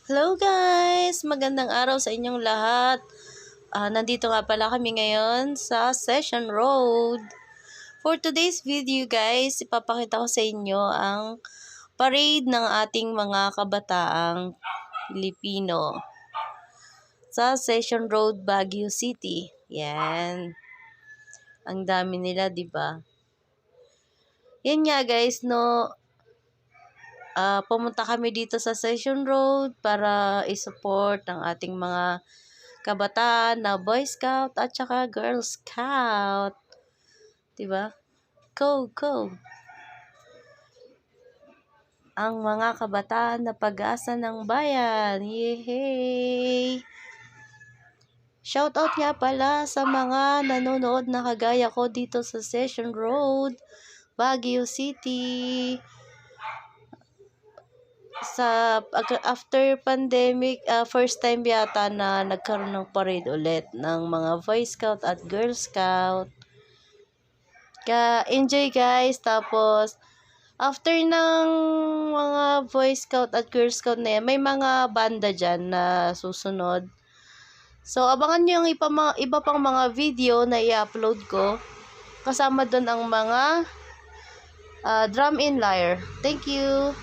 Hello guys! Magandang araw sa inyong lahat. Nandito nga pala kami ngayon sa Session Road. For today's video guys, ipapakita ko sa inyo ang parade ng ating mga kabataang Pilipino sa Session Road, Baguio City. Yan. Ang dami nila, 'di ba? Yan nga guys, no. Pumunta kami dito sa Session Road para i-support ang ating mga kabataan na Boy Scout at saka Girl Scout. 'Di ba? Go, go! Ang mga kabataan na pag-asa ng bayan. Yehey! Shoutout nga pala sa mga nanonood na kagaya ko dito sa Session Road, Baguio City. After pandemic, first time yata na nagkaroon ng parade ulit ng mga Boy Scout at Girl Scout. Enjoy guys. Tapos after ng mga Boy Scout at Girl Scout na yan, may mga banda dyan na susunod. So abangan nyo yung iba pang mga video na i-upload ko. Kasama doon ang mga drum and lyre. Thank you.